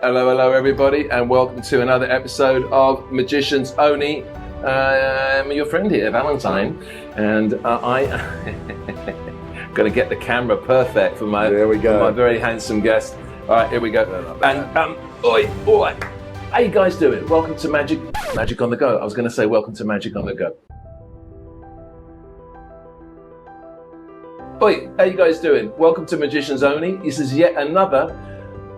Hello, everybody, and welcome to another episode of Magicians Only. I'm your friend here, Valentine, and I going to get the camera perfect for my There we go. for my very handsome guest. All right, here we go. And oi, how you guys doing? Welcome to Magic on the Go. I was going to say welcome to Magic on the Go. Oi, how you guys doing? Welcome to Magicians Only. This is yet another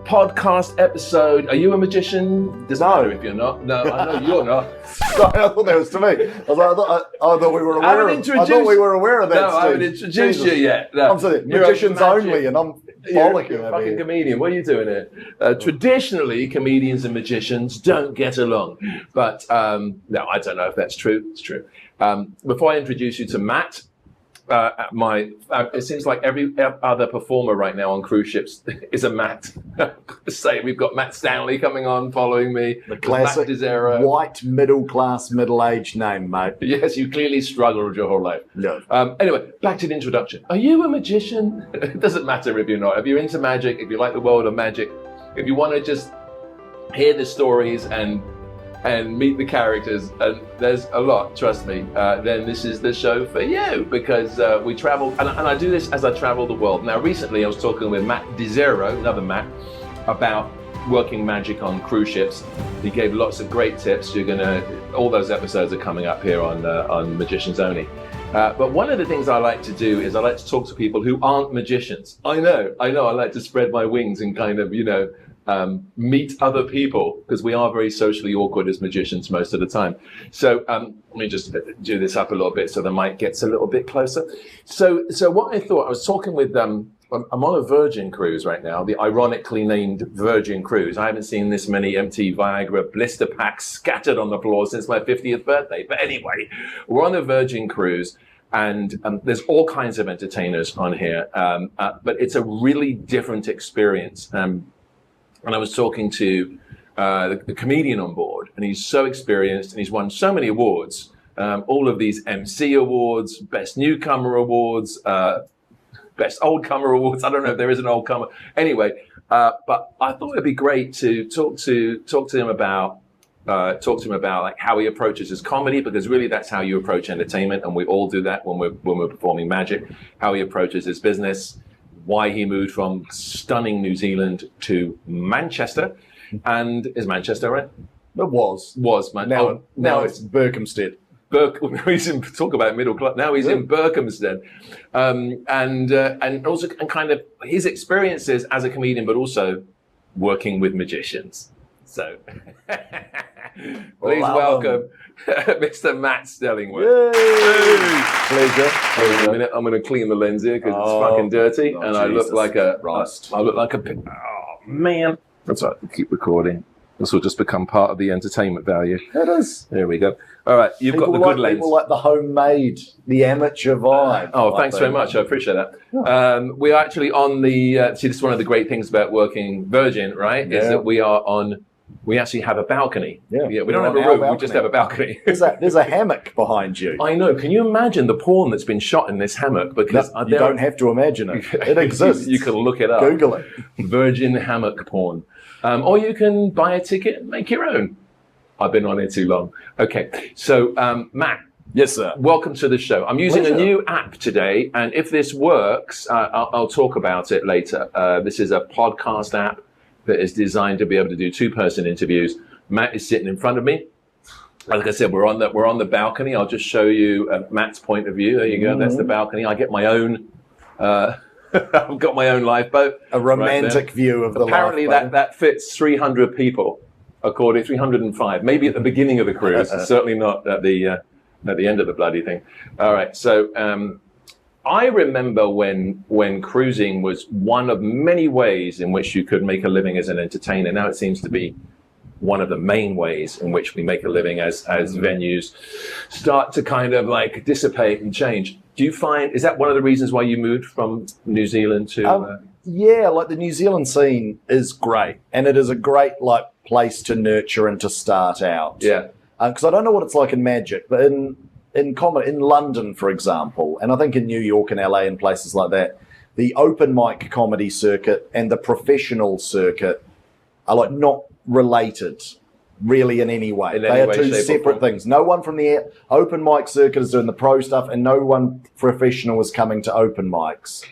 podcast episode. Are you a magician? Doesn't matter if you're not. No, I know you're not. Sorry, I thought that was to me. I thought we were aware of that. No, I haven't introduced you yet. No. I'm saying magicians only, and I'm bollocking. You're a fucking comedian. What are you doing here? Traditionally, comedians and magicians don't get along. But no, I don't know if that's true. It's true. Before I introduce you to Matt, it seems like every other performer right now on cruise ships is a Matt. Say we've got Matt Stanley coming on, following me. The classic white middle-class, middle-aged name, mate. Yes, you clearly struggled your whole life. No. Anyway, back to the introduction. Are you a magician? It doesn't matter if you're not. If you're into magic, if you like the world of magic, if you want to just hear the stories and meet the characters, and there's a lot, trust me, then this is the show for you, because we travel, and I do this as I travel the world. Now, recently I was talking with Matt Stellingwerf, another Matt, about working magic on cruise ships. He gave lots of great tips. All those episodes are coming up here on Magicians Only. But one of the things I like to do is I like to talk to people who aren't magicians. I know, I like to spread my wings and kind of, meet other people, because we are very socially awkward as magicians most of the time. So let me just do this up a little bit so the mic gets a little bit closer. So what I thought, I was talking with, I'm on a Virgin cruise right now, the ironically named Virgin Cruise. I haven't seen this many empty Viagra blister packs scattered on the floor since my 50th birthday. But anyway, we're on a Virgin cruise, and there's all kinds of entertainers on here, but it's a really different experience. And I was talking to the comedian on board, and he's so experienced, and he's won so many awards, all of these MC awards, Best Newcomer awards, Best Old Comer awards. I don't know if there is an old comer. Anyway, but I thought it'd be great to talk to him about like how he approaches his comedy, because really that's how you approach entertainment, and we all do that when we're performing magic. How he approaches his business, why he moved from stunning New Zealand to Manchester. And is Manchester right? It was, man. Now it's Berkhamsted. He's in, talk about middle class. Now he's in Berkhamsted, and also kind of his experiences as a comedian, but also working with magicians. So please welcome Mr. Matt Stellingwerf. Pleasure. A minute, I'm going to clean the lens here because it's fucking dirty, and I look like a Rust. I look like a pig. Oh man, that's right. Keep recording. This will just become part of the entertainment value. It is. There we go. All right, you've got the good lens. People like the homemade, the amateur vibe. Thanks very much. I appreciate that. Yeah. We're actually on the. See, this is one of the great things about working Virgin, right? Yeah. Is that we actually have a balcony. Yeah, we don't have a room. We just have a balcony. There's a hammock behind you. I know. Can you imagine the porn that's been shot in this hammock? Because you don't have to imagine it. It exists. You can look it up. Google it. Virgin hammock porn. Or you can buy a ticket and make your own. I've been on it too long. Okay. So, Matt. Yes, sir. Welcome to the show. I'm using a new app today, and if this works, I'll talk about it later. This is a podcast app that is designed to be able to do two-person interviews. Matt is sitting in front of me. Like I said, we're on the balcony. I'll just show you Matt's point of view. There you go. Mm-hmm. That's the balcony. I get my own. I've got my own lifeboat. A romantic view of the lifeboat. Apparently, that fits 300 people, according 305. Maybe at the beginning of the cruise. Certainly not at the end of the bloody thing. All right. So. I remember when cruising was one of many ways in which you could make a living as an entertainer. Now it seems to be one of the main ways in which we make a living as venues start to kind of like dissipate and change. Do you find, is that one of the reasons why you moved from New Zealand to? Yeah, like the New Zealand scene is great, and it is a great like place to nurture and to start out. Yeah. Because I don't know what it's like in magic, but in London, for example, and I think in New York and LA and places like that, the open mic comedy circuit and the professional circuit are like not related really in any way. In They any are way, two shape, or separate form. things. No one from the open mic circuit is doing the pro stuff, and no one professional is coming to open mics.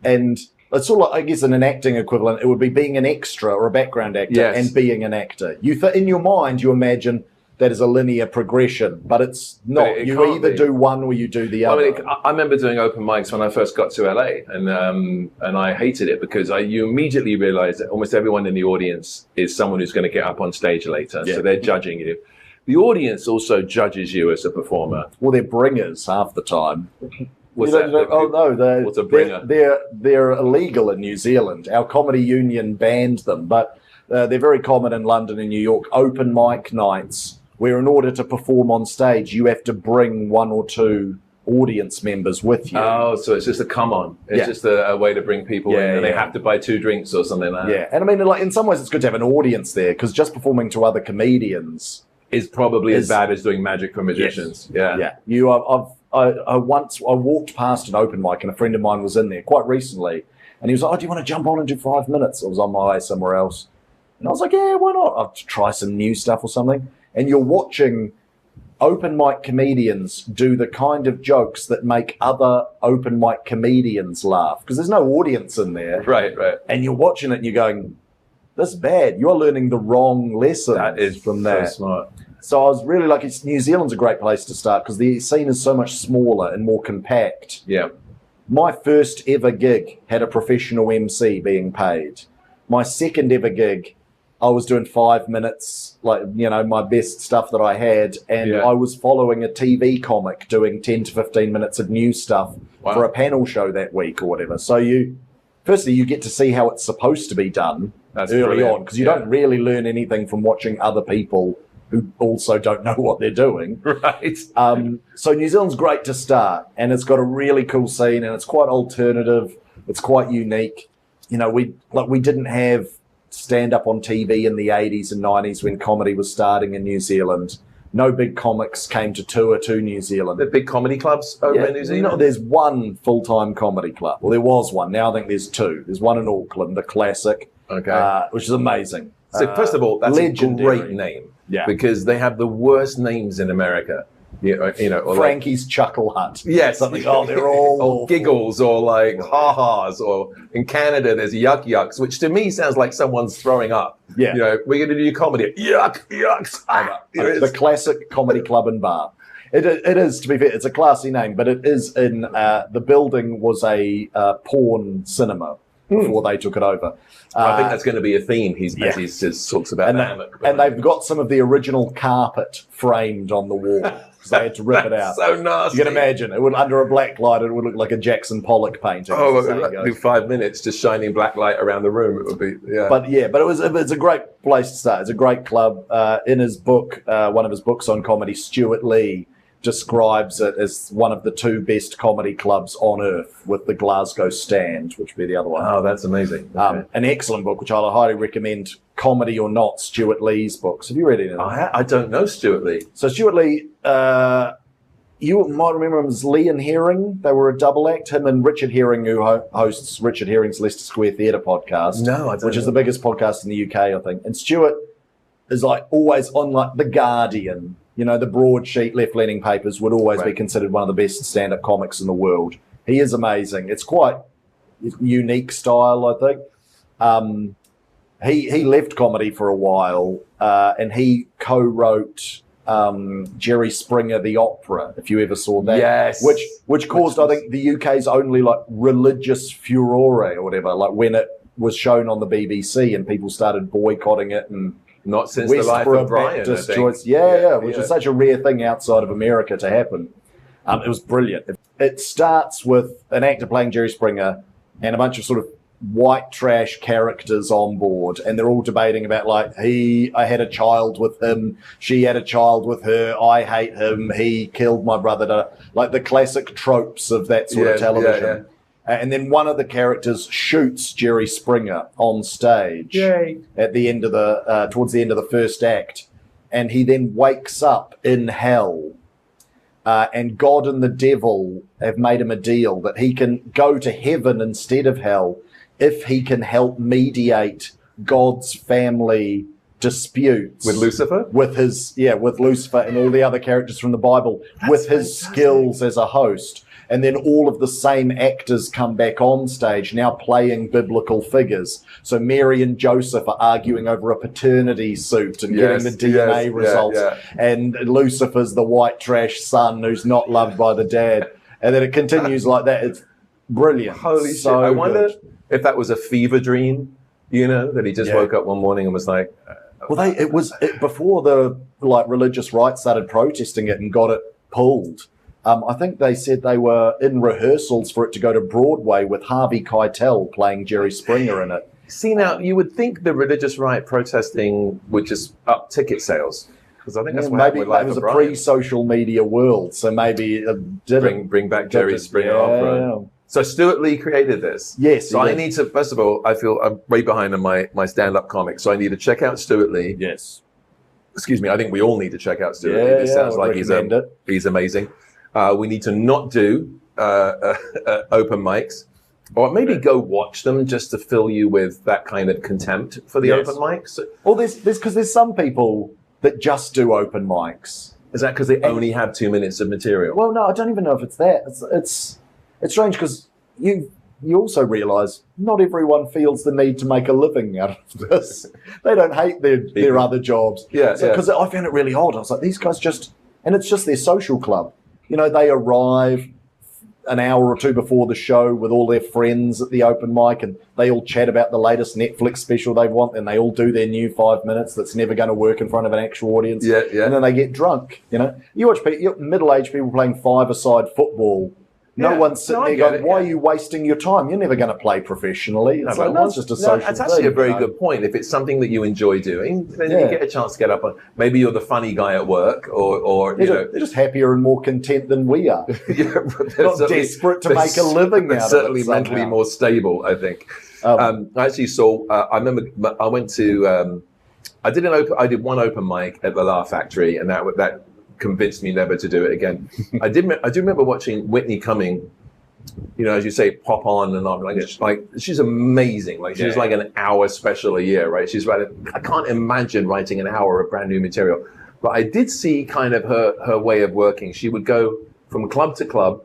And it's sort of like, I guess, in an acting equivalent, it would be being an extra or a background actor Yes. and being an actor. In your mind, you imagine that is a linear progression, but it's not. But it You can't either be. do one or you do the Well, other. I remember doing open mics when I first got to LA, and I hated it because you immediately realise that almost everyone in the audience is someone who's going to get up on stage later, Yeah. so they're judging you. The audience also judges you as a performer. Well, they're bringers half the time. What's You that? don't know- oh no, What's a bringer? they're illegal in New Zealand. Our comedy union banned them, but they're very common in London and New York. Open mic nights, where in order to perform on stage, you have to bring one or two audience members with you. Oh, so it's just a come on. It's Yeah. just a way to bring people in, and they yeah. have to buy 2 drinks or something like that. Yeah, and I mean, like in some ways, it's good to have an audience there because just performing to other comedians Is probably as bad as doing magic for magicians. Yeah. Yeah, I walked past an open mic and a friend of mine was in there quite recently, and he was like, "Oh, do you want to jump on and do 5 minutes?" I was on my way somewhere else, and I was like, "Yeah, why not? I'll try some new stuff or something." And you're watching open mic comedians do the kind of jokes that make other open mic comedians laugh because there's no audience in there, Right. and you're watching it and you're going, "This is bad. You're learning the wrong lesson." That is from so that. smart. So I was really lucky. New Zealand's a great place to start because the scene is so much smaller and more compact. Yeah. My first ever gig had a professional MC being paid. My second ever gig, I was doing 5 minutes, like, my best stuff that I had. And Yeah. I was following a TV comic doing 10 to 15 minutes of new stuff Wow. for a panel show that week or whatever. So firstly, you get to see how it's supposed to be done That's early brilliant. on because you Yeah. don't really learn anything from watching other people who also don't know what they're doing. Right. So New Zealand's great to start, and it's got a really cool scene, and it's quite alternative. It's quite unique. We didn't have stand up on TV in the 80s and 90s when comedy was starting in New Zealand. No big comics came to tour to New Zealand. The big comedy clubs over in New Zealand? No, there's one full-time comedy club. Well, there was one. Now I think there's 2. There's one in Auckland, the Classic, Okay. which is amazing. So first of all, that's legendary. a great name. Yeah. Because they have the worst names in America. Or Frankie's Chuckle Hut. Yes. Something. Oh, they're all or awful. giggles or like ha-has, or in Canada there's yuck yucks, which to me sounds like someone's throwing up. Yeah. We're going to do comedy. Yuck yucks. The Classic Comedy Club and Bar. It is, to be fair, it's a classy name, but it is in the building was a porn cinema before they took it over. I think that's going to be a theme. As he just talks about the hammock. And they've got some of the original carpet framed on the wall because they had to rip it out. So nasty. You can imagine it would under a black light. It would look like a Jackson Pollock painting. Oh, as the saying it'd goes. be 5 minutes just shining black light around the room. It would be, yeah. But it's a great place to start. It's a great club. In his book, one of his books on comedy, Stuart Lee describes it as one of the 2 best comedy clubs on earth, with the Glasgow Stand, which would be the other one. Oh, that's amazing. Okay. An excellent book, which I highly recommend. Comedy or Not, Stuart Lee's books. Have you read any of them? I don't know Stuart Lee. So Stuart Lee, you might remember him as Lee and Herring. They were a double act. Him and Richard Herring, who hosts Richard Herring's Leicester Square Theatre podcast. No, I don't which is know. the biggest podcast in the UK, I think. And Stuart is like always on like The Guardian. The broadsheet left-leaning papers would always be considered one of the best stand-up comics in the world. He is amazing. It's quite unique style, I think. He left comedy for a while, and he co-wrote Jerry Springer the Opera, if you ever saw that. Yes. Which caused, I think, the UK's only like religious furore or whatever, like when it was shown on the BBC and people started boycotting it and Not since the life of Brian, I think. choice. Which is such a rare thing outside of America to happen. It was brilliant. It starts with an actor playing Jerry Springer and a bunch of sort of white trash characters on board, and they're all debating about I had a child with him, she had a child with her, I hate him, he killed my brother, like the classic tropes of that sort of television. And then one of the characters shoots Jerry Springer on stage at the end of towards the end of the first act, and he then wakes up in hell. And God and the devil have made him a deal that he can go to heaven instead of hell if he can help mediate God's family disputes With Lucifer? with Lucifer and all the other characters from the Bible, with his skills as a host. And then all of the same actors come back on stage, now playing biblical figures. So Mary and Joseph are arguing over a paternity suit and getting the DNA results. And Lucifer's the white trash son who's not loved by the dad. And then it continues like that. It's brilliant. Holy shit. I wonder if that was a fever dream, that he just woke up one morning and was like... Well, it was before the religious right started protesting it and got it pulled. I think they said they were in rehearsals for it to go to Broadway with Harvey Keitel playing Jerry Springer in it. See, now, you would think the religious right protesting would just up ticket sales. Because I think that's what happened with Life it was of a Brian. pre-social media world, so maybe it didn't. Bring back Jerry Springer opera. So Stuart Lee created this. Yes. So I need to, first of all, I feel I'm way behind on my stand-up comics, so I need to check out Stuart Lee. Yes. Excuse me, I think we all need to check out Stuart Lee. This sounds like he's amazing. We need to not do open mics, or maybe go watch them just to fill you with that kind of contempt for the open mics. Well, there's some people that just do open mics. Is that because they only have 2 minutes of material? Well, no, I don't even know if it's that. It's strange because you also realise not everyone feels the need to make a living out of this. They don't hate their other jobs. Because I found it really odd. I was like, these guys and it's just their social club. They arrive an hour or two before the show with all their friends at the open mic and they all chat about the latest Netflix special they want and they all do their new 5 minutes that's never going to work in front of an actual audience. And then they get drunk, You watch middle-aged people playing five-a-side football. No one's sitting there going, why are you wasting your time? You're never going to play professionally. It's it's just a social thing. It's actually a very good point. If it's something that you enjoy doing, then you get a chance to get up on. Maybe you're the funny guy at work or they're just happier and more content than we are. Not desperate to make a living out of it. Certainly mentally more stable, I think. I actually saw, I remember I went to, I did one open mic at the Laugh Factory and that convinced me never to do it again. I do remember watching Whitney Cumming, as you say, pop on and on. Like she's amazing. Like she's like an hour special a year, right? She's writing. I can't imagine writing an hour of brand new material. But I did see kind of her way of working. She would go from club to club.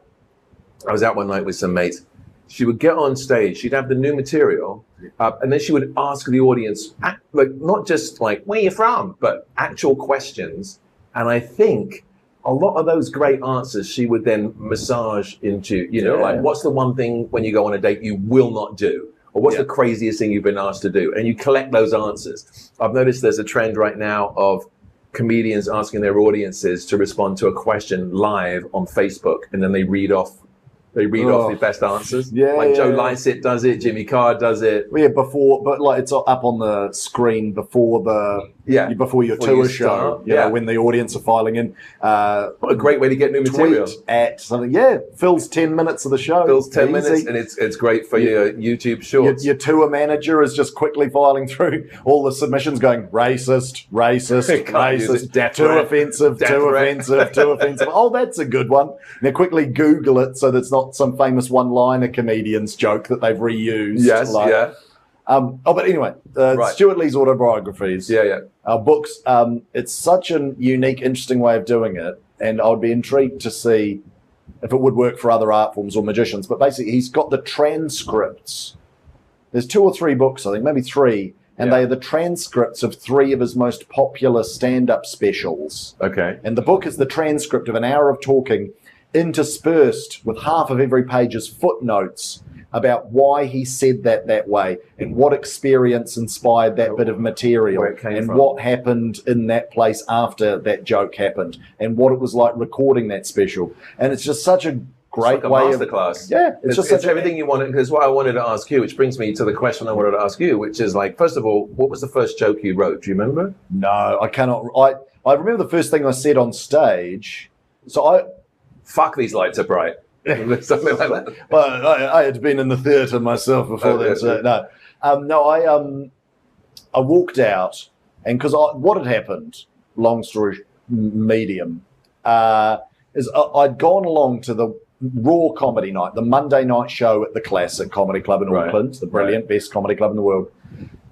I was out one night with some mates. She would get on stage. She'd have the new material, and then she would ask the audience, not just like where you from, but actual questions. And I think a lot of those great answers she would then massage into, like what's the one thing when you go on a date you will not do? Or what's the craziest thing you've been asked to do? And you collect those answers. I've noticed there's a trend right now of comedians asking their audiences to respond to a question live on Facebook, and then they read off the best answers. Joe Lycett does it, Jimmy Carr does it. But it's up on the screen before your tour show. When the audience are filing in. What a great way to get new material. Tweet at something. Fills 10 minutes of the show. Fills 10 minutes, and it's great for your YouTube shorts. Your tour manager is just quickly filing through all the submissions, going racist, too offensive. Oh, that's a good one. Now quickly Google it so that's not some famous one-liner comedian's joke that they've reused. But anyway, Stuart Lee's autobiographies. Books. It's such a unique, interesting way of doing it, and I would be intrigued to see if it would work for other art forms or magicians. But basically, he's got the transcripts. There's 2 or 3 books, I think, maybe 3, and they are the transcripts of 3 of his most popular stand-up specials. Okay. And the book is the transcript of an hour of talking, interspersed with half of every page as footnotes about why he said that way and what experience inspired that bit of material and what happened in that place after that joke happened and what it was like recording that special. And it's just such a great way of masterclass. It's everything you wanted. Because what I wanted to ask you, which brings me to the question I wanted to ask you, which is like, first of all, what was the first joke you wrote? Do you remember? No, I cannot. I remember the first thing I said on stage. Fuck, these lights are bright. Something like that. Well, I had been in the theatre myself before then. So I walked out, and because what had happened, long story medium, is I'd gone along to the Raw Comedy Night, the Monday night show at the Classic Comedy Club in Auckland, the brilliant, best comedy club in the world.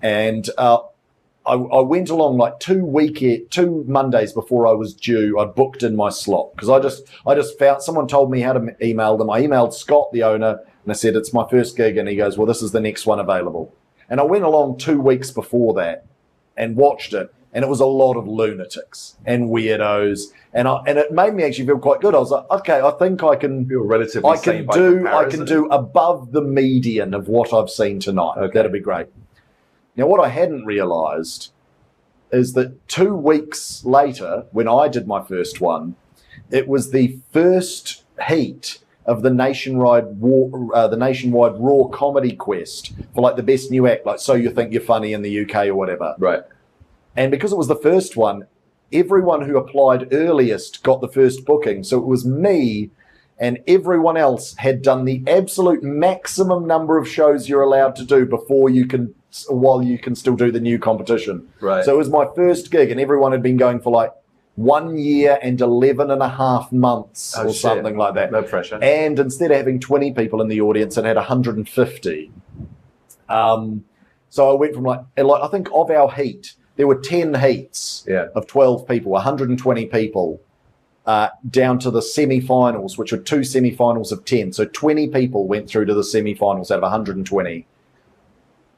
And I went along like 2 Mondays before I was due. I booked in my slot because I just found someone told me how to email them. I emailed Scott, the owner, and I said, it's my first gig. And he goes, well, this is the next one available. And I went along 2 weeks before that and watched it. And it was a lot of lunatics and weirdos. And it made me actually feel quite good. I was like, okay, I think I can feel relatively sane by comparison. I can do above the median of what I've seen tonight. Okay. That'd be great. Now, what I hadn't realised is that 2 weeks later, when I did my first one, it was the first heat of the nationwide Raw comedy quest for like the best new act, like So You Think You're Funny in the UK or whatever. Right. And because it was the first one, everyone who applied earliest got the first booking. So it was me, and everyone else had done the absolute maximum number of shows you're allowed to do while you can still do the new competition. Right. So it was my first gig, and everyone had been going for like 1 year and 11 and a half months or something like that. No pressure. And instead of having 20 people in the audience, it had 150. So I went from like I think of our heat, there were 10 heats of 12 people, 120 people, down to the semi-finals, which were 2 semi-finals of 10. So 20 people went through to the semi-finals out of 120.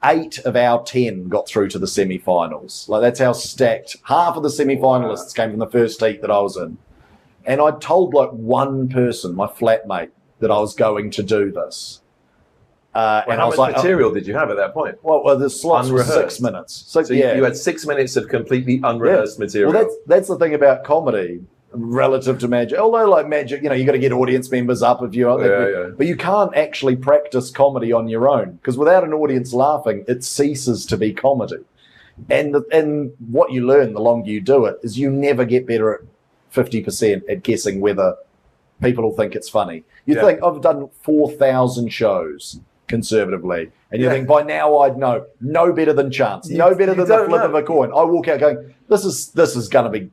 8 of our 10 got through to the semi-finals. Like, that's how stacked. Half of the semi-finalists came from the first heat that I was in. And I told like one person, my flatmate, that I was going to do this. And how much material did you have at that point? Well, the slots were 6 minutes. So you had 6 minutes of completely unrehearsed material. Well, that's the thing about comedy relative to magic. Although, like magic, you got to get audience members up if you're but you can't actually practice comedy on your own, because without an audience laughing, it ceases to be comedy. And what you learn the longer you do it is you never get better at 50% at guessing whether people will think it's funny. You think, I've done 4,000 shows conservatively, and you think by now I'd know. No better than chance. No better than the flip of a coin. I walk out going, this is going to be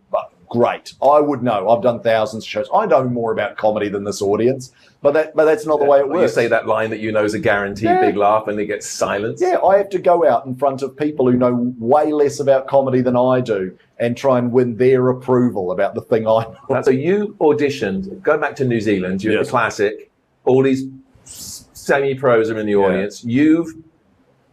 great. I would know. I've done thousands of shows. I know more about comedy than this audience, but that's not the way it works. You say that line that you know is a guaranteed big laugh, and it gets silence. Yeah, I have to go out in front of people who know way less about comedy than I do and try and win their approval about the thing I know. So you auditioned, go back to New Zealand, you're the classic, all these semi-pros are in the audience. You've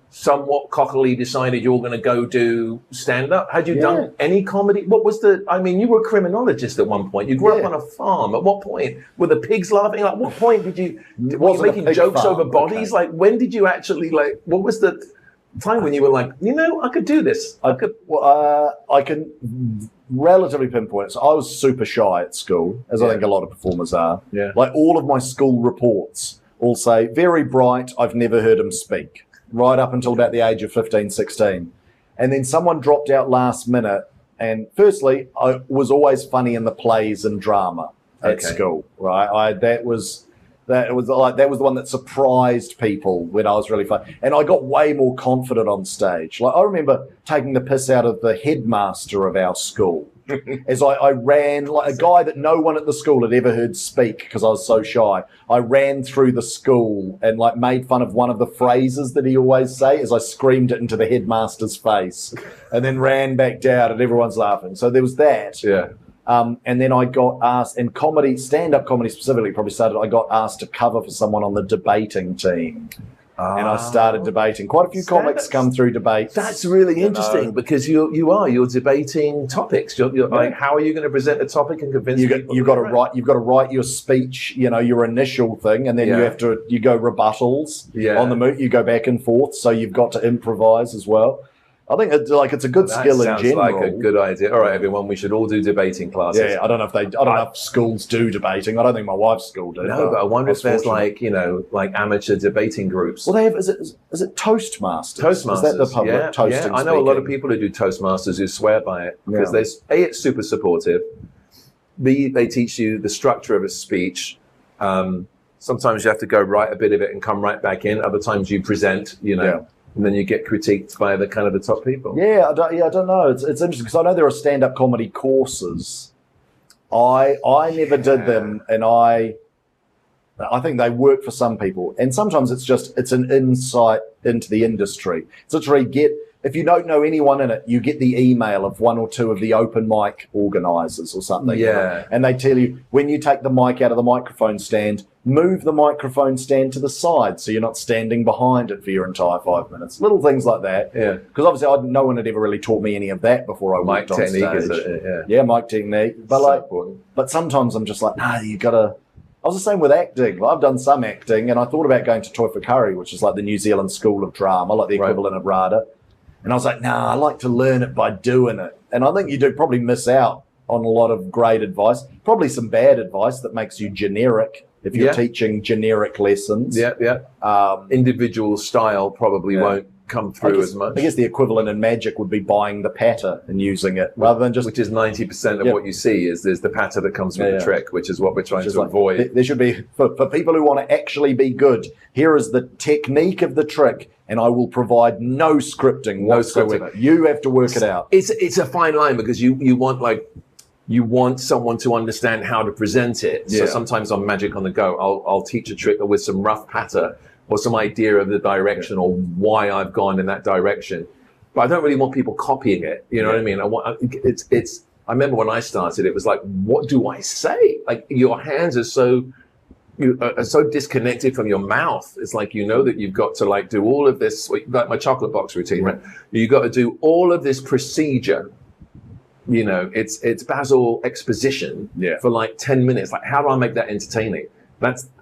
somewhat cockily decided you're going to go do stand-up. Had you done any comedy? What was you were a criminologist at one point. You grew up on a farm. At what point were the pigs laughing? Like, what point were you making jokes over bodies? Okay. Like, when did you actually, what was the time when you were like, I could do this? I can relatively pinpoint it. So I was super shy at school, as I think a lot of performers are. Yeah. Like, all of my school reports all say, very bright, I've never heard him speak. Right up until about the age of 15, 16. And then someone dropped out last minute. And firstly, I was always funny in the plays and drama at school, right? That was the one that surprised people when I was really funny. And I got way more confident on stage. Like, I remember taking the piss out of the headmaster of our school as I ran, like a guy that no one at the school had ever heard speak because I was so shy. I ran through the school and made fun of one of the phrases that he always say as I screamed it into the headmaster's face, and then ran back down and everyone's laughing. So there was that. Yeah. And then I got asked, and comedy, stand-up comedy specifically probably started, I got asked to cover for someone on the debating team. And I started debating. Quite a few comics come through debates. That's really interesting because you're debating topics. You're like, how are you going to present a topic and convince people? You've got to write your speech, your initial thing, and then you go rebuttals on the move. You go back and forth, so you've got to improvise as well. I think it's a good skill in general. Sounds like a good idea. All right, everyone, we should all do debating classes. Yeah, I don't know if schools do debating. I don't think my wife's school do. No, but I wonder if there's amateur debating groups. Well, they have. Is it Toastmasters? Toastmasters. Is that the public toasting? I know a lot of people who do Toastmasters who swear by it because it's super supportive. B, they teach you the structure of a speech. Sometimes you have to go write a bit of it and come right back in. Other times you present, and then you get critiqued by the top people. Yeah, I don't know. It's interesting because I know there are stand-up comedy courses. I never did them, and I think they work for some people. And sometimes it's an insight into the industry. It's literally if you don't know anyone in it, you get the email of one or two of the open mic organisers or something. Yeah. And they tell you, when you take the mic out of the microphone stand, move the microphone stand to the side so you're not standing behind it for your entire 5 minutes. Little things like that. Yeah. Because obviously no one had ever really taught me any of that before I Mic walked on technique stage. is it? Yeah, mic technique. But So important. but sometimes I'm just like, you gotta. I was the same with acting. I've done some acting, and I thought about going to Toi Whakaari, which is like the New Zealand School of Drama, like the equivalent of RADA. And I was like, I like to learn it by doing it. And I think you do probably miss out on a lot of great advice, probably some bad advice that makes you generic if you're teaching generic lessons. Individual style probably won't come through as much. I guess the equivalent in magic would be buying the patter and using it rather than just... Which is 90% of what you see is there's the patter that comes with the trick, which is what we're trying to avoid. There should be, for people who want to actually be good, here is the technique of the trick, and I will provide no scripting whatsoever. You have to work it out. It's a fine line because you want someone to understand how to present it. So sometimes on Magic on the Go, I'll teach a trick with some rough patter or some idea of the direction or why I've gone in that direction. But I don't really want people copying it. You know what I mean? I remember when I started, it was like, what do I say? Like your hands are so disconnected from your mouth. It's like, that you've got to like do all of this, like my chocolate box routine, right? You've got to do all of this procedure. It's Basil exposition for like 10 minutes. Like, how do I make that entertaining?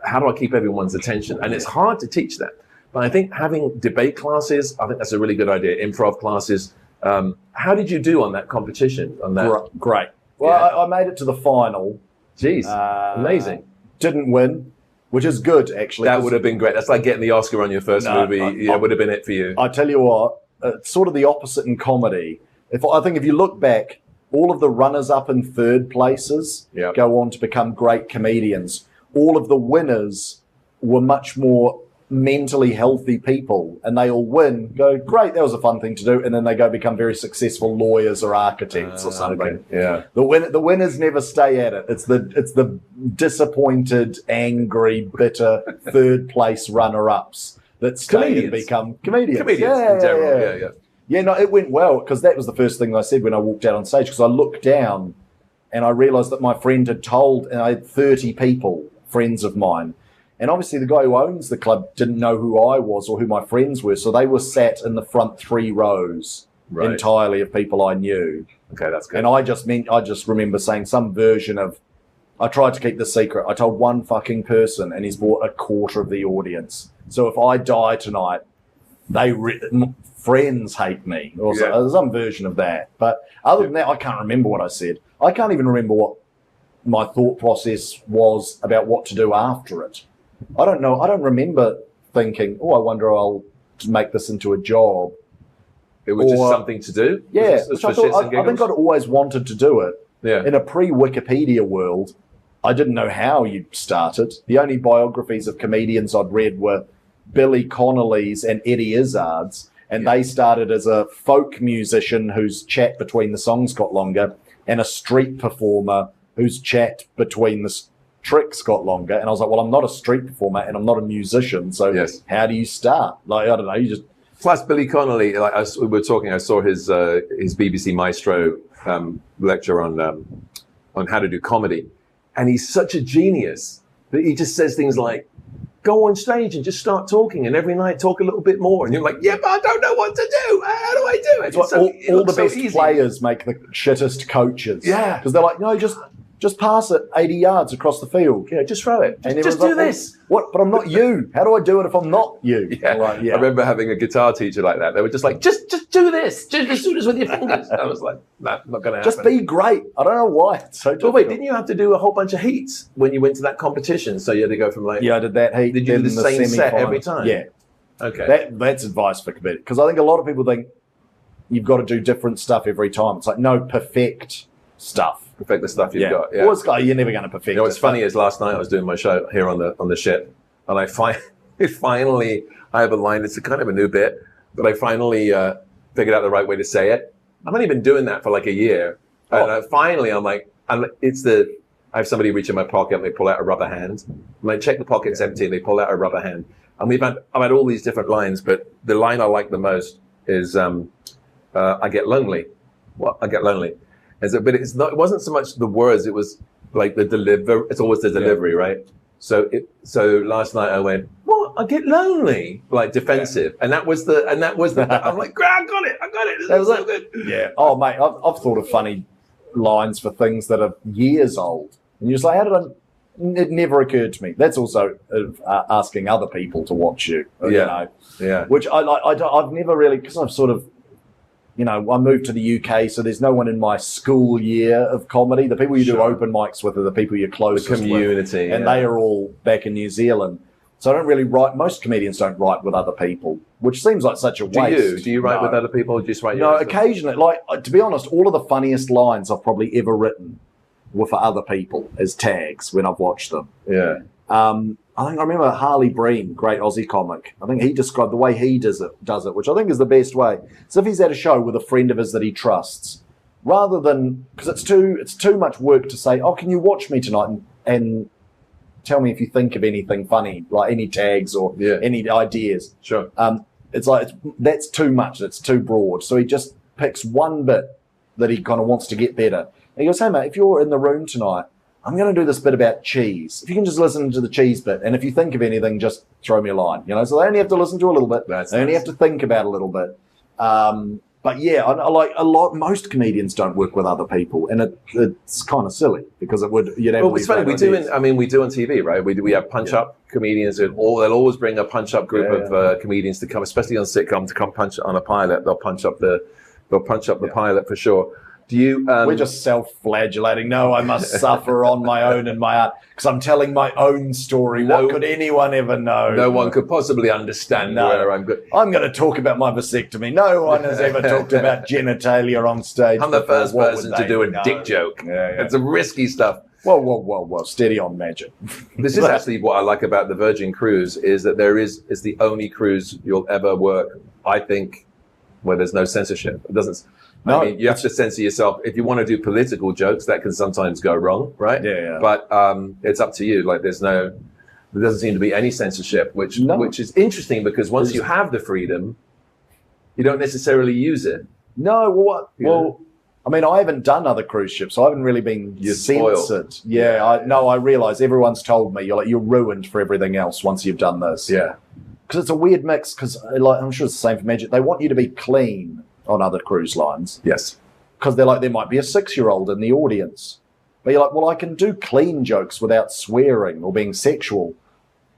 How do I keep everyone's attention? And it's hard to teach that. But I think having debate classes, I think that's a really good idea. Improv classes. How did you do on that competition? On that? Great. Well, I made it to the final. Jeez, amazing. Didn't win, which is good, actually. That would have been great. That's like getting the Oscar on your first movie. It would have been it for you. I tell you what, it's sort of the opposite in comedy. I think if you look back, all of the runners-up and third places go on to become great comedians. All of the winners were much more mentally healthy people, and they all win, go, great, that was a fun thing to do, and then they go become very successful lawyers or architects or something. Okay. Yeah. The winners never stay at it. It's the disappointed, angry, bitter third place runner-ups that stay and become comedians. Comedians in general, yeah. Yeah, no, it went well, because that was the first thing I said when I walked out on stage, because I looked down and I realised that my friend had told, and I had 30 people, friends of mine, and obviously the guy who owns the club didn't know who I was or who my friends were, so they were sat in the front 3 rows entirely of people I knew. Okay, that's good. And I just remember saying some version of, I tried to keep the secret. I told one fucking person, and he's bought a quarter of the audience. So if I die tonight, friends hate me, or some version of that. But other than that, I can't remember what I said. I can't even remember what my thought process was about what to do after it. I don't know. I don't remember thinking, I wonder I'll make this into a job. It was just something to do? Yeah, which I think I'd always wanted to do it. Yeah. In a pre-Wikipedia world, I didn't know how you started. The only biographies of comedians I'd read were Billy Connolly's and Eddie Izzard's, and they started as a folk musician whose chat between the songs got longer, and a street performer whose chat between the tricks got longer. And I was like, well, I'm not a street performer and I'm not a musician, so how do you start? Like, I don't know, you just... Plus, Billy Connolly, we were talking, I saw his BBC Maestro lecture on how to do comedy, and he's such a genius that he just says things like, go on stage and just start talking, and every night talk a little bit more. And you're like, yeah, but I don't know what to do. How do I do it? All the best players make the shittest coaches. Yeah. Because they're like, no, just pass it 80 yards across the field. Yeah, just throw it. Just do do this. What? But I'm not you. How do I do it if I'm not you? Yeah. Like, I remember having a guitar teacher like that. They were just like, just do this. Just do this with your fingers. I was like, nah, not going to happen. Just be great. I don't know why it's so difficult. But wait, didn't you have to do a whole bunch of heats when you went to that competition? So you had to go from like... Yeah, I did that heat. Did you do the same set every time? Yeah. Okay. That's advice for comedy. Because I think a lot of people think you've got to do different stuff every time. It's like, no, perfect stuff. Perfect the stuff you've got. Yeah. Well, you're never going to perfect it. What's funny is last night I was doing my show here on the ship, and I finally I have a line. It's a kind of a new bit, but I finally figured out the right way to say it. I've only been doing that for like a year, and finally I'm like, I have somebody reach in my pocket and they pull out a rubber hand. I'm like, check the pocket's empty, and they pull out a rubber hand. And I've had all these different lines, but the line I like the most is I get lonely. Well, I get lonely. And so, but it's not. It wasn't so much the words. It was like the deliver. It's always the delivery, right? So last night I went, what? I get lonely, like defensive, and that was the. I'm like, I got it. This is so good. Yeah. Oh, mate, I've thought of funny lines for things that are years old, and you're just like, how did I? It never occurred to me. That's also asking other people to watch you. Which I've never really, because I've sort of, I moved to the UK, so there's no one in my school year of comedy. The people you do open mics with are the people you're closest with. The community. And they are all back in New Zealand. So I don't really write, most comedians don't write with other people, which seems like such a waste. Do you write with other people or just write No, occasionally. Like, to be honest, all of the funniest lines I've probably ever written were for other people as tags when I've watched them. Yeah. I think I remember Harley Breen, great Aussie comic. I think he described the way he does it, which I think is the best way. So if he's at a show with a friend of his that he trusts, rather than, because it's too much work to say, oh, can you watch me tonight and tell me if you think of anything funny, like any tags or any ideas. Sure. It's like that's too much. It's too broad. So he just picks one bit that he kind of wants to get better. And he goes, hey mate, if you're in the room tonight, I'm going to do this bit about cheese. If you can just listen to the cheese bit, and if you think of anything, just throw me a line. So they only have to listen to a little bit. They only have to think about a little bit. But yeah, I like a lot. Most comedians don't work with other people, and it's kind of silly because it would. Well, it's funny. We do on TV, right? We have punch-up comedians, and they'll always bring a punch-up group of comedians to come, especially on sitcom, to come punch on a pilot. They'll punch up the pilot for sure. Do you? We're just self-flagellating. No, I must suffer on my own in my art because I'm telling my own story. What could anyone ever know? No one could possibly understand where I'm good. I'm going to talk about my vasectomy. No one has ever talked about genitalia on stage. I'm the first person to do a dick joke. It's a risky stuff. Whoa. Steady on, Magic. This is actually what I like about the Virgin Cruise is that it's the only cruise you'll ever work, I think, where there's no censorship. It doesn't. No, I mean, you have to censor yourself. If you want to do political jokes, that can sometimes go wrong, right? Yeah. But it's up to you. Like, there doesn't seem to be any censorship, which is interesting because once you have the freedom, you don't necessarily use it. No, well, I mean, I haven't done other cruise ships, so I haven't really been censored. Spoiled. Yeah, I realise everyone's told me you're ruined for everything else once you've done this. Yeah, because it's a weird mix. Because I'm sure it's the same for Magic. They want you to be clean on other cruise lines. Yes. Because they're like, there might be a 6-year-old in the audience. But you're like, well, I can do clean jokes without swearing or being sexual.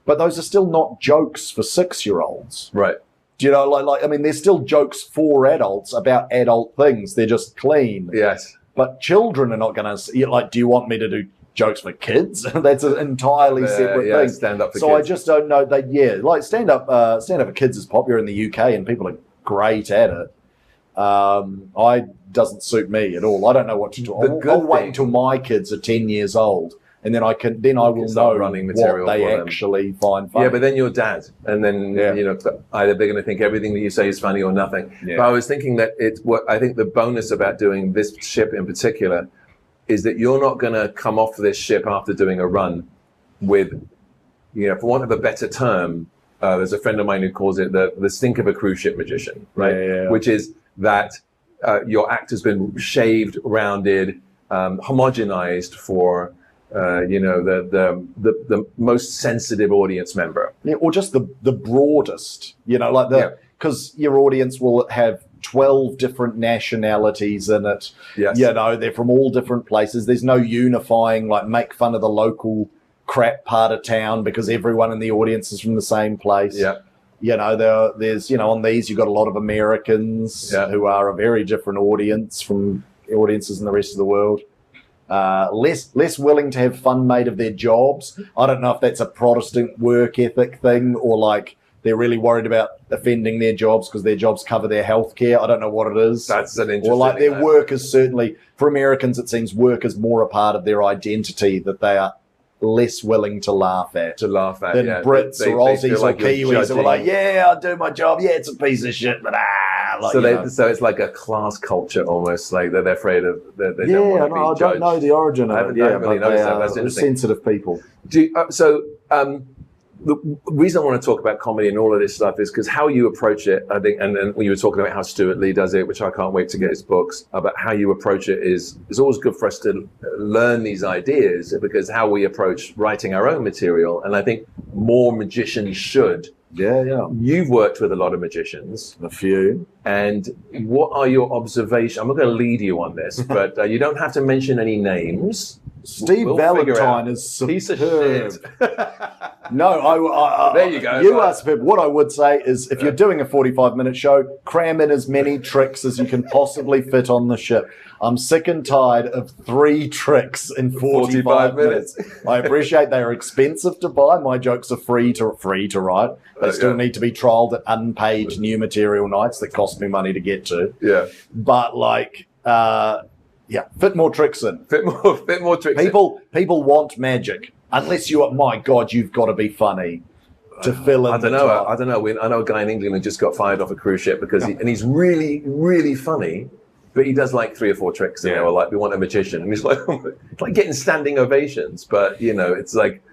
But those are still not jokes for 6-year-olds. Right. Do you know, I mean, there's still jokes for adults about adult things. They're just clean. Yes. But children are not going to, do you want me to do jokes for kids? That's an entirely separate thing. Stand up for kids. So I just don't know that, stand up for kids is popular in the UK and people are great at it. Doesn't suit me at all. I don't know what to do. I'll wait until my kids are 10 years old, and then I will know running material what they actually find funny. Yeah, but then you're dad, and then either they're going to think everything that you say is funny or nothing. Yeah. But I was thinking that I think the bonus about doing this ship in particular is that you're not going to come off this ship after doing a run with, for want of a better term, there's a friend of mine who calls it the stink of a cruise ship magician, right? Yeah. Which is that your act has been shaved, rounded, homogenized for the most sensitive audience member. Yeah, or just the broadest, because your audience will have 12 different nationalities in it. Yes. They're from all different places. There's no unifying, make fun of the local crap part of town because everyone in the audience is from the same place. Yeah. There's on these you've got a lot of Americans who are a very different audience from audiences in the rest of the world. Less willing to have fun made of their jobs. I don't know if that's a Protestant work ethic thing or they're really worried about offending their jobs because their jobs cover their health care. I don't know what it is. That's an interesting. Or their work is certainly, for Americans, it seems work is more a part of their identity that they are less willing to laugh at than Brits or Aussies or Kiwis who are like, I do my job. Yeah, it's a piece of shit, but so it's like a class culture almost. Like they're afraid of. They don't want to be judged. I don't know the origin of it. I haven't really noticed that. That's interesting. Sensitive people. the reason I want to talk about comedy and all of this stuff is because how you approach it, I think, and then when you were talking about how Stuart Lee does it, which I can't wait to get his books, about how you approach it is always good for us to learn these ideas, because how we approach writing our own material, and I think more magicians should. Yeah. You've worked with a lot of magicians. A few. And what are your observations? I'm not going to lead you on this, but you don't have to mention any names. Steve Valentine is superb. Piece of shit. No, there you go. You are superb. What I would say is, if you're doing a 45-minute show, cram in as many tricks as you can possibly fit on the ship. I'm sick and tired of 3 tricks in 45 minutes. I appreciate they are expensive to buy. My jokes are free to write. They still need to be trialed at unpaid new material nights that cost me money to get to. Yeah. But fit more tricks in. Fit more tricks. People want magic. Unless my God, you've got to be funny to fill in. I don't know. I know a guy in England who just got fired off a cruise ship because he's really, really funny, but he does like 3 or 4 tricks, and they were like, "We want a magician," and he's like, it's like getting standing ovations, but it's like,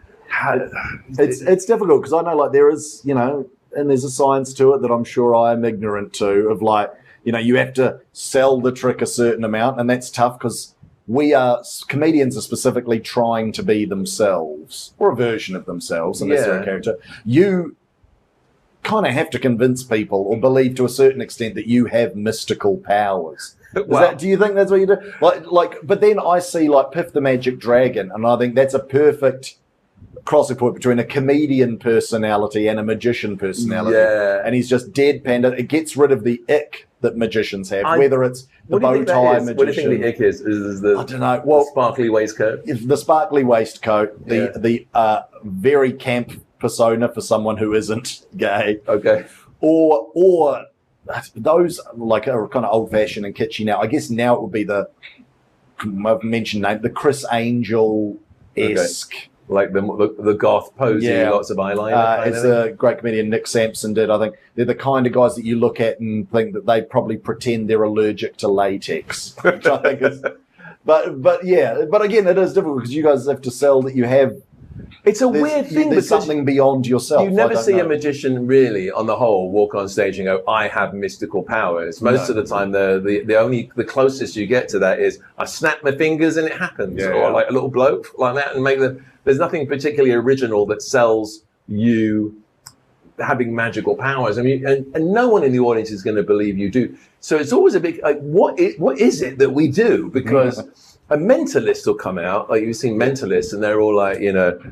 it's difficult because I know like there is, and there's a science to it that I'm sure I am ignorant to, of like, you have to sell the trick a certain amount, and that's tough because comedians are specifically trying to be themselves or a version of themselves unless they're a character. You kind of have to convince people or believe to a certain extent that you have mystical powers. Do you think that's what you do? But then I see like Piff the Magic Dragon, and I think that's a perfect crossing point between a comedian personality and a magician personality. Yeah. And he's just deadpan. It gets rid of the ick that magicians have, whether it's the bow tie magician. What do you think the ick is? Is the, I don't know. Well, the sparkly waistcoat? The sparkly waistcoat, the very camp persona for someone who isn't gay. Okay. Or those like are kind of old-fashioned and kitschy now. I guess now it would be I've mentioned name, the Chris Angel-esque. Okay. Like the goth posy, lots of eyeliner. As a great comedian Nick Sampson did, I think they're the kind of guys that you look at and think that they probably pretend they're allergic to latex, which I think is. But again, it is difficult because you guys have to sell that you have. It's a weird thing. There's something beyond yourself. You never see a magician really, on the whole, walk on stage and go, "I have mystical powers." Most of the time, the closest you get to that is, "I snap my fingers and it happens," or like a little bloke like that, and there's nothing particularly original that sells you having magical powers. I mean, and no one in the audience is going to believe you do. So it's always a big like, what is it that we do? Because a mentalist will come out, like you've seen mentalists, and they're all like,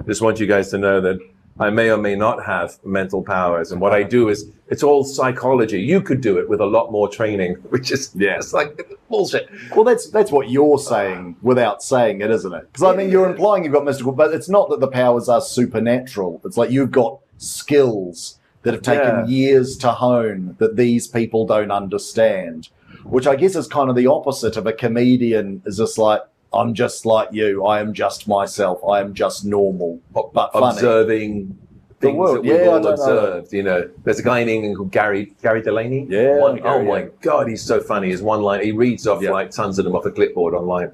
just want you guys to know that I may or may not have mental powers, and what I do is it's all psychology. You could do it with a lot more training, which is it's like bullshit. Well, that's what you're saying without saying it, isn't it? Because I mean, you're implying you've got mystical, but it's not that the powers are supernatural. It's like you've got skills that have taken years to hone that these people don't understand. Which I guess is kind of the opposite of a comedian, is just like, I'm just like you. I am just myself. I am just normal, but funny. Observing things that we've all observed. There's a guy in England called Gary Delaney. Yeah. My God, he's so funny. His one line, he reads off like tons of them off a clipboard online.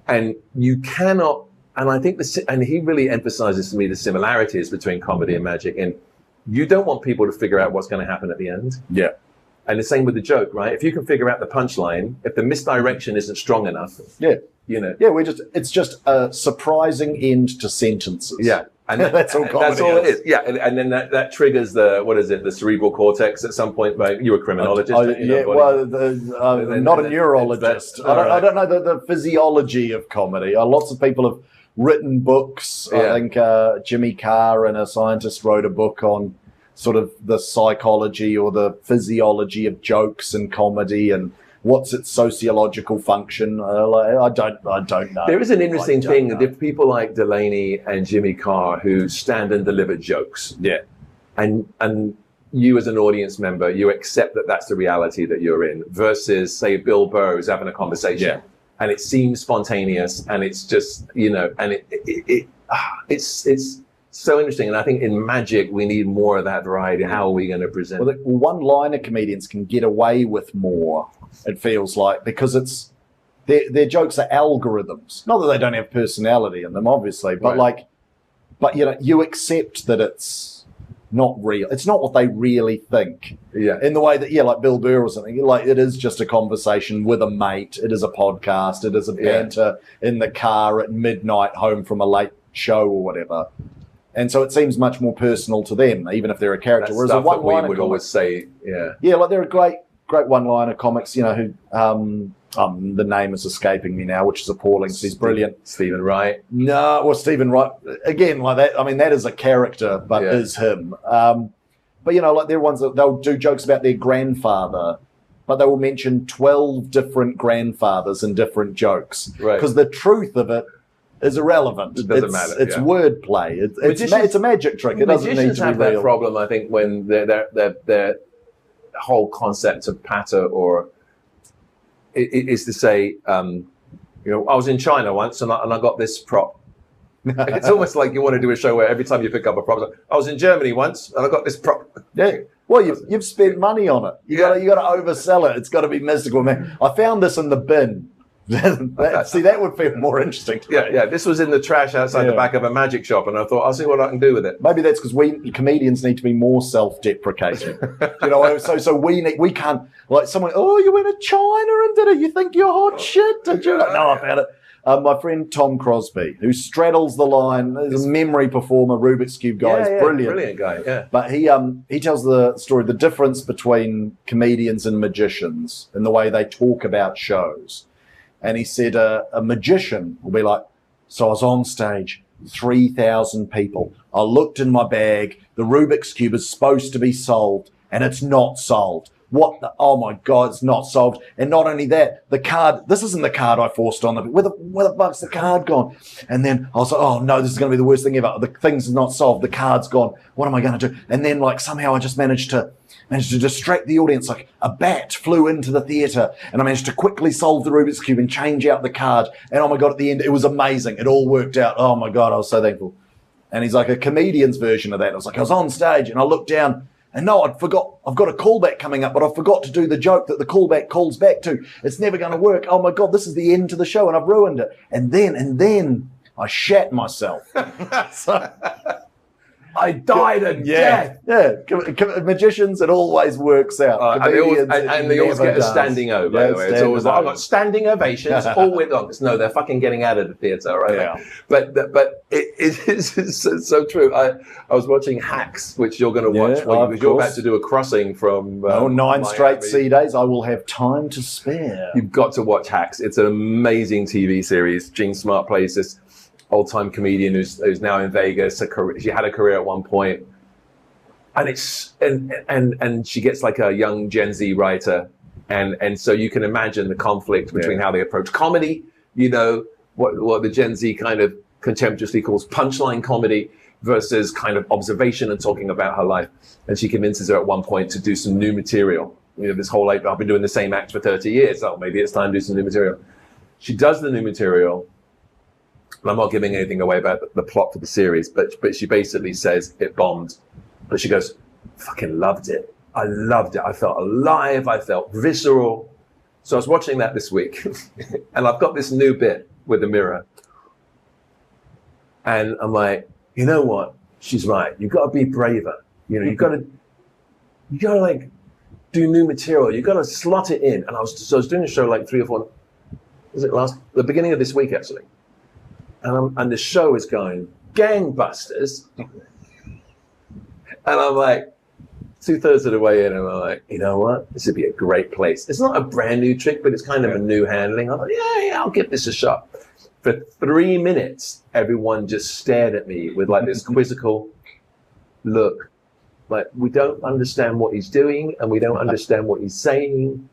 And you cannot, and I think and he really emphasizes to me the similarities between comedy and magic. And you don't want people to figure out what's going to happen at the end. Yeah. And the same with the joke, right? If you can figure out the punchline, if the misdirection isn't strong enough, it's just a surprising end to sentences. Yeah, and that's all comedy. That's all it is. Yeah, and then that triggers the cerebral cortex at some point. Right? You're a criminologist. Not a neurologist. I don't know the physiology of comedy. Lots of people have written books. I think Jimmy Carr and a scientist wrote a book on sort of the psychology or the physiology of jokes and comedy and what's its sociological function. I don't know. There is an interesting thing that if people like Delaney and Jimmy Carr who stand and deliver jokes, and you as an audience member, you accept that that's the reality that you're in, versus say Bill Burr who's having a conversation and it seems spontaneous and it's just and it's so interesting. And I think in magic, we need more of that variety. How are we going to present? Well, one-liner comedians can get away with more, it feels like, because their jokes are algorithms. Not that they don't have personality in them, obviously, but like but you accept that it's not real. It's not what they really think. Yeah. In the way that, like Bill Burr or something, like it is just a conversation with a mate. It is a podcast. It is a banter in the car at midnight home from a late show or whatever. And so it seems much more personal to them, even if they're a character. That's Whereas stuff a one-liner that we would always say, like there are great one-liner comics, who the name is escaping me now, which is appalling. He's brilliant. Stephen Wright. No, well, Stephen Wright again, like that. I mean, that is a character, but is him. But like there are ones that they'll do jokes about their grandfather, but they will mention 12 different grandfathers in different jokes, right? Because the truth of it is irrelevant. It doesn't matter. It's wordplay. It's a magic trick. It doesn't need to be real. Magicians have that problem, I think, when their whole concept of patter or is to say, I was in China once and I got this prop. It's almost like you want to do a show where every time you pick up a prop, it's like, I was in Germany once and I got this prop. Yeah. Well, you've spent money on it. You got to oversell it. It's got to be mystical, man. I found this in the bin. See, that would feel more interesting to me. Yeah. This was in the trash outside the back of a magic shop, and I thought, I'll see what I can do with it. Maybe that's because we comedians need to be more self-deprecating. So we can't, like someone, you went to China and did it. You think you're hot shit? Did you? No, I found it. My friend Tom Crosby, who straddles the line, is a memory performer, Rubik's Cube guy, is brilliant. Brilliant guy, yeah. But he tells the story, the difference between comedians and magicians in the way they talk about shows. And he said a magician will be like, so I was on stage, 3,000 people. I looked in my bag. The Rubik's Cube is supposed to be solved, and it's not solved. Oh my God, it's not solved. And not only that, the card, this isn't the card I forced on them. Where the fuck's the card gone? And then I was like, oh no, this is going to be the worst thing ever. The thing's not solved. The card's gone. What am I going to do? And then somehow I just managed to distract the audience. Like a bat flew into the theatre and I managed to quickly solve the Rubik's Cube and change out the card. And oh my God, at the end, it was amazing. It all worked out. Oh my God, I was so thankful. And he's like a comedian's version of that. I was on stage and I looked down and no, I'd forgot. I've got a callback coming up, but I forgot to do the joke that the callback calls back to. It's never going to work. Oh my God, this is the end to the show and I've ruined it. And then I shat myself. So, I died a death. Yeah, magicians, it always works out. And they always get a standing O, by the way. It's always like, I've got standing ovations all week long. No, they're fucking getting out of the theatre, right? Yeah. But it is so true. I was watching Hacks, which you're going to watch because you're about to do a crossing from 9 straight sea days. I will have time to spare. You've got to watch Hacks. It's an amazing TV series. Jean Smart plays this old-time comedian who's now in Vegas. She had a career at one point, and she gets like a young Gen Z writer, and so you can imagine the conflict between how they approach comedy. What the Gen Z kind of contemptuously calls punchline comedy versus kind of observation and talking about her life. And she convinces her at one point to do some new material. This whole I've been doing the same act for 30 years. So maybe it's time to do some new material. She does the new material. I'm not giving anything away about the plot for the series, but she basically says it bombed. But she goes, fucking loved it. I loved it. I felt alive. I felt visceral. So I was watching that this week and I've got this new bit with the mirror. And I'm like, you know what? She's right. You've got to be braver. You've got to like do new material. You've got to slot it in. And I was doing a show like 3 or 4, the beginning of this week actually. And the show is going gangbusters. And I'm like, 2/3 of the way in, and I'm like, you know what? This would be a great place. It's not a brand new trick, but it's kind of a new handling. I'm like, yeah, I'll give this a shot. For 3 minutes, everyone just stared at me with like this quizzical look. Like, we don't understand what he's doing, and we don't understand what he's saying.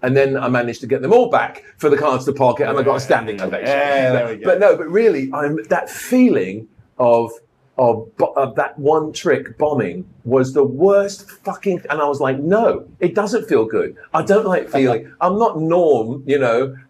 And then I managed to get them all back for the cards to pocket, and I got a standing ovation. Yeah, there we go. But really, that feeling of that one trick bombing was the worst fucking. And I was like, no, it doesn't feel good. I don't like feeling. I'm not Norm,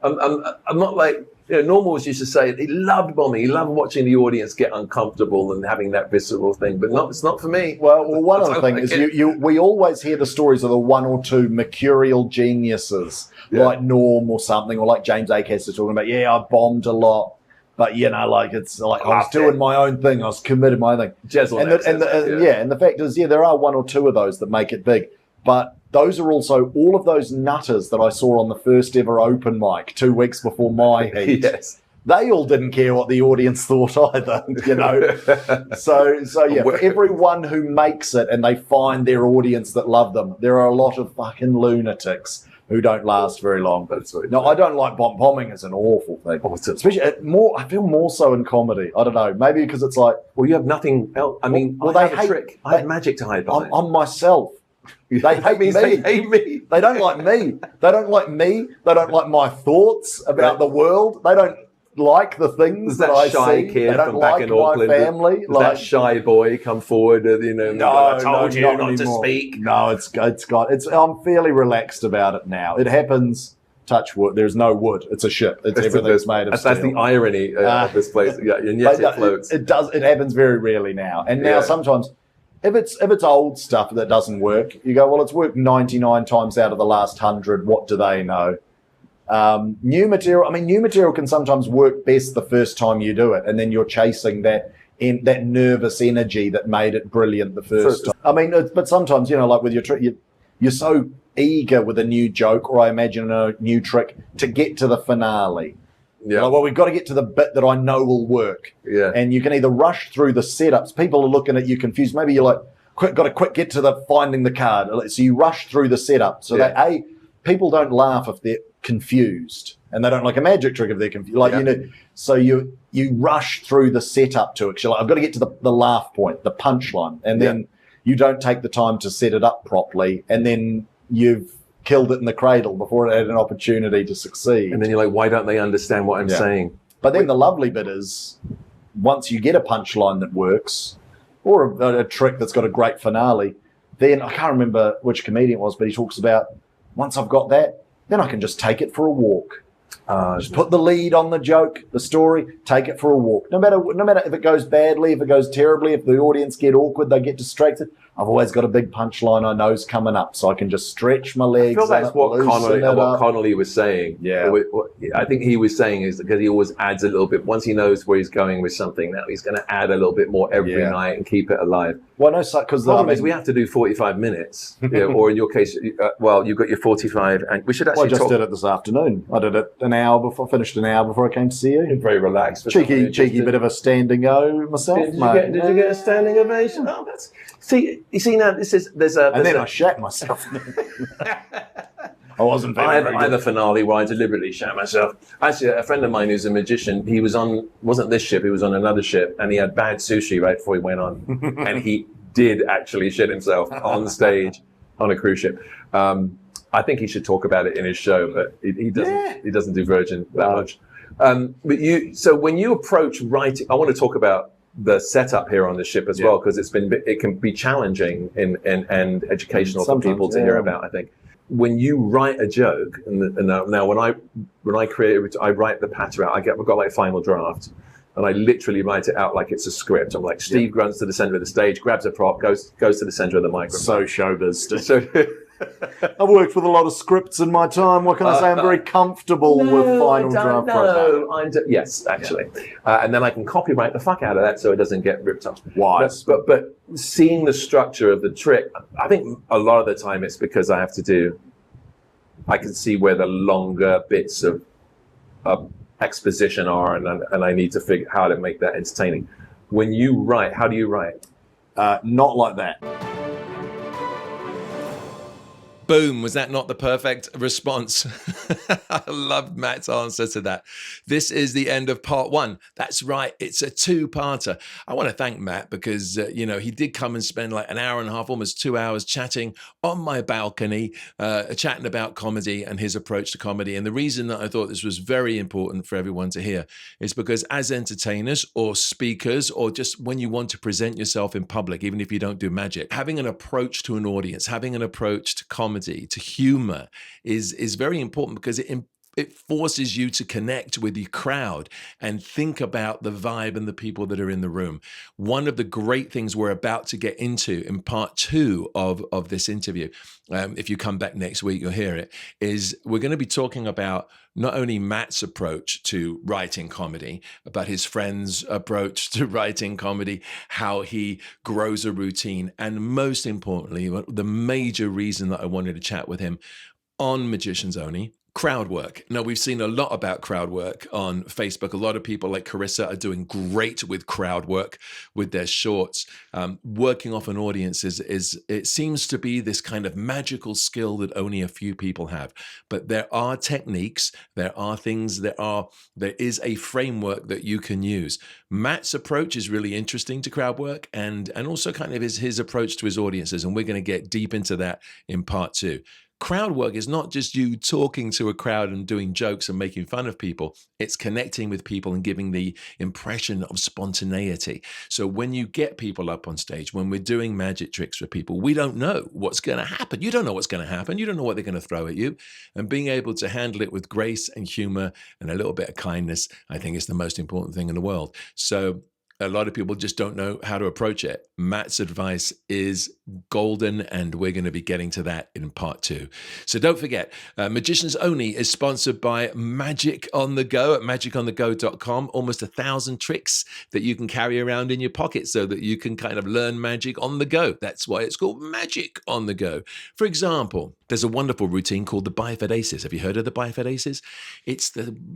I'm not like. Norm always used to say he loved bombing. He loved watching the audience get uncomfortable and having that visceral thing. But it's not for me. Well, one other thing is we always hear the stories of the 1 or 2 mercurial geniuses like Norm or something, or like James Acaster talking about, I bombed a lot. But like it's like I was doing my own thing. I was committed to my own thing. And the fact is, there are one or two of those that make it big. But those are also all of those nutters that I saw on the first ever open mic 2 weeks before my heat. Yes. They all didn't care what the audience thought either, So for everyone who makes it and they find their audience that love them, there are a lot of fucking lunatics who don't last very long. No, I don't like bombing as an awful thing. Especially I feel more so in comedy. I don't know. Maybe because it's like, well, you have nothing else. I mean, I have a trick. I have magic to hide behind. I'm myself. They hate me. They hate me. They don't like me. They don't like me. They don't like my thoughts about the world. They don't like the things that I shy see. Kid they don't from like back in Auckland. Family. That shy boy come forward? I told you not to speak. No, I'm fairly relaxed about it now. It happens. Touch wood. There's no wood. It's a ship. Everything's made of steel. That's the irony of this place. Yeah, and yet it floats. It does. It happens very rarely now. And now sometimes, if it's old stuff that doesn't work, you go, well, it's worked 99 times out of the last 100. What do they know? New material can sometimes work best the first time you do it, and then you're chasing that nervous energy that made it brilliant the first time. I mean, but sometimes, like with your trick, you're so eager with a new joke, or I imagine a new trick, to get to the finale. Yeah. Like, well, we've got to get to the bit that I know will work. Yeah. And you can either rush through the setups. People are looking at you confused. Maybe you're like, got to quick get to the finding the card. So you rush through the setup. So that people don't laugh if they're confused, and they don't like a magic trick if they're confused. So you rush through the setup to it. 'Cause you're like, I've got to get to the laugh point, the punchline, and then you don't take the time to set it up properly, and then you've killed it in the cradle before it had an opportunity to succeed. And then you're like, why don't they understand what I'm saying? But then the lovely bit is, once you get a punchline that works, or a trick that's got a great finale, then I can't remember which comedian it was, but he talks about, once I've got that, then I can just take it for a walk. Just put the lead on the joke, the story, take it for a walk. No matter if it goes badly, if it goes terribly, if the audience get awkward, they get distracted. I've always got a big punchline I know's coming up, so I can just stretch my legs. I feel that's what Connolly was saying. Yeah. What I think he was saying is because he always adds a little bit. Once he knows where he's going with something, now he's going to add a little bit more every night and keep it alive. Well, no, because the problem is we have to do 45 minutes, or in your case, you've got your 45, and we should actually. I just did it this afternoon. I did it an hour before. Finished an hour before I came to see you. You're very relaxed. Cheeky bit of a standing O myself. Did you get a standing ovation? Oh, that's. You see now, I shat myself. I wasn't very I had a finale where I deliberately shat myself. Actually, a friend of mine who's a magician, he wasn't this ship, he was on another ship, and he had bad sushi right before he went on. And he did actually shit himself on stage on a cruise ship. I think he should talk about it in his show, but he doesn't. Yeah. He doesn't do Virgin that much. So when you approach writing, I want to talk about the setup here on the ship as well, because it can be challenging and educational for people to hear about. I think when you write a joke, and now when I create it, I write the patter out. I've got like a final draft, and I literally write it out like it's a script. I'm like, Steve runs to the center of the stage, grabs a prop, goes to the center of the microphone. So showbiz. So I've worked with a lot of scripts in my time. What can I say? I'm very comfortable with final draft. Yes, actually. And then I can copyright the fuck out of that so it doesn't get ripped off. Wise. But seeing the structure of the trick, I think a lot of the time it's because I can see where the longer bits of exposition are, and I need to figure out how to make that entertaining. When you write, how do you write? Not like that. Boom. Was that not the perfect response? I loved Matt's answer to that. This is the end of part one. That's right. It's a two-parter. I want to thank Matt because, he did come and spend like an hour and a half, almost 2 hours chatting on my balcony, chatting about comedy and his approach to comedy. And the reason that I thought this was very important for everyone to hear is because as entertainers or speakers, or just when you want to present yourself in public, even if you don't do magic, having an approach to an audience, having an approach to comedy, to humor is very important because it it forces you to connect with the crowd and think about the vibe and the people that are in the room. One of the great things we're about to get into in part 2 of this interview, if you come back next week, you'll hear it, is we're going to be talking about not only Matt's approach to writing comedy, but his friend's approach to writing comedy, how he grows a routine, and most importantly, the major reason that I wanted to chat with him on Magicians Only, crowd work. Now, we've seen a lot about crowd work on Facebook. A lot of people like Carissa are doing great with crowd work with their shorts. Working off an audience it seems to be this kind of magical skill that only a few people have. But there are techniques, there are things, there is a framework that you can use. Matt's approach is really interesting to crowd work and also kind of his approach to his audiences. And we're going to get deep into that in part 2. Crowd work is not just you talking to a crowd and doing jokes and making fun of people. It's connecting with people and giving the impression of spontaneity. So when you get people up on stage, when we're doing magic tricks for people, we don't know what's going to happen. You don't know what's going to happen. You don't know what they're going to throw at you. And being able to handle it with grace and humor and a little bit of kindness, I think is the most important thing in the world. So a lot of people just don't know how to approach it. Matt's advice is golden, and we're going to be getting to that in part 2. So don't forget, Magicians Only is sponsored by Magic on the Go at magiconthego.com. Almost 1,000 tricks that you can carry around in your pocket so that you can kind of learn magic on the go. That's why it's called Magic on the Go. For example, there's a wonderful routine called the Bifid Aces. Have you heard of the Bifid Aces? It's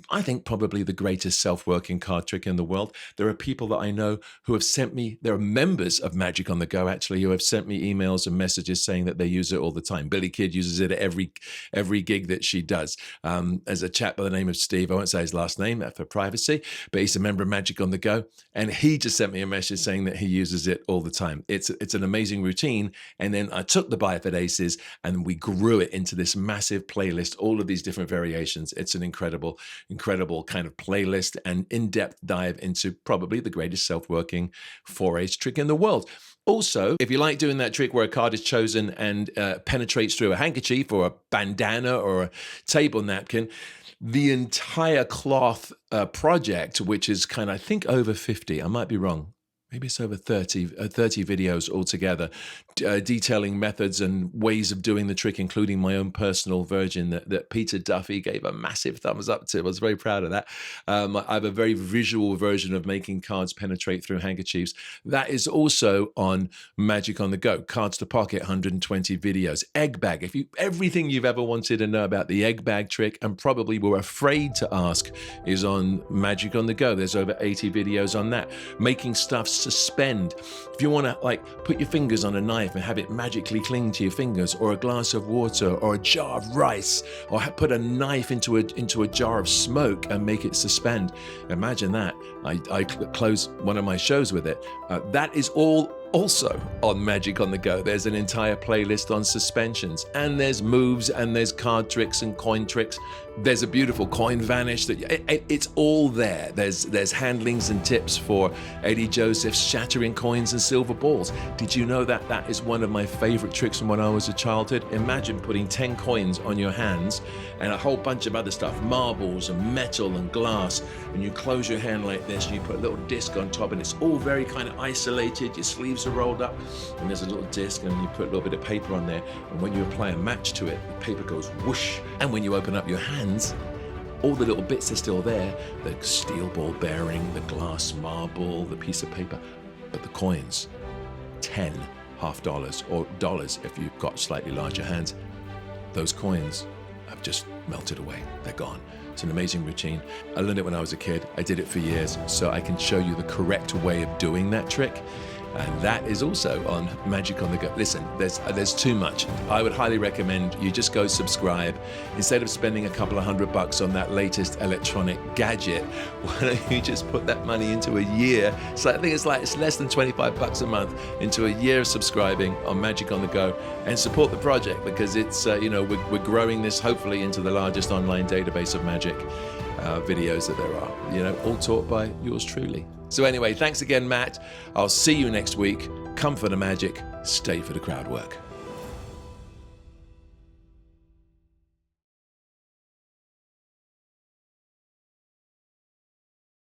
I think probably the greatest self-working card trick in the world. There are people that I know who have sent me, there are members of Magic on the Go actually, who have sent me emails and messages saying that they use it all the time. Billy Kidd uses it at every gig that she does. There's a chap by the name of Steve, I won't say his last name for privacy, but he's a member of Magic on the Go. And he just sent me a message saying that he uses it all the time. It's an amazing routine. And then I took the Bifid Aces and we grew it into this massive playlist, all of these different variations. It's an incredible kind of playlist and in-depth dive into probably the greatest self-working 4-ace trick in the world. Also, if you like doing that trick where a card is chosen and penetrates through a handkerchief or a bandana or a table napkin, the entire cloth project, which is kind of, I think, over 50, I might be wrong, maybe it's over 30 videos altogether, detailing methods and ways of doing the trick, including my own personal version that Peter Duffy gave a massive thumbs up to. I was very proud of that. I have a very visual version of making cards penetrate through handkerchiefs. That is also on Magic on the Go. Cards to Pocket, 120 videos. Egg bag. Everything you've ever wanted to know about the egg bag trick and probably were afraid to ask is on Magic on the Go. There's over 80 videos on that. Making stuff suspend. If you want to put your fingers on a knife and have it magically cling to your fingers, or a glass of water, or a jar of rice, or put a knife into a jar of smoke and make it suspend. Imagine that. I close one of my shows with it. That is all also on Magic on the Go. There's an entire playlist on suspensions, and there's moves, and there's card tricks and coin tricks. There's a beautiful coin vanish it's all there. There's handlings and tips for Eddie Joseph's shattering coins and silver balls. Did you know that is one of my favorite tricks from when I was a childhood? Imagine putting 10 coins on your hands and a whole bunch of other stuff, marbles and metal and glass, and you close your hand like this and you put a little disc on top, and it's all very kind of isolated. Your sleeves are rolled up and there's a little disc, and you put a little bit of paper on there, and when you apply a match to it, the paper goes whoosh, and when you open up your hand, all the little bits are still there, the steel ball bearing, the glass marble, the piece of paper, but the coins, 10 $half or dollars if you've got slightly larger hands, those coins have just melted away. They're gone. It's an amazing routine. I learned it when I was a kid. I did it for years, so I can show you the correct way of doing that trick. And that is also on Magic on the Go. Listen, there's too much. I would highly recommend you just go subscribe. Instead of spending a couple of $100 on that latest electronic gadget, why don't you just put that money into a year? So I think it's less than $25 a month into a year of subscribing on Magic on the Go, and support the project, because it's we're growing this hopefully into the largest online database of magic videos that there are. All taught by yours truly. So anyway, thanks again, Matt. I'll see you next week. Come for the magic, stay for the crowd work.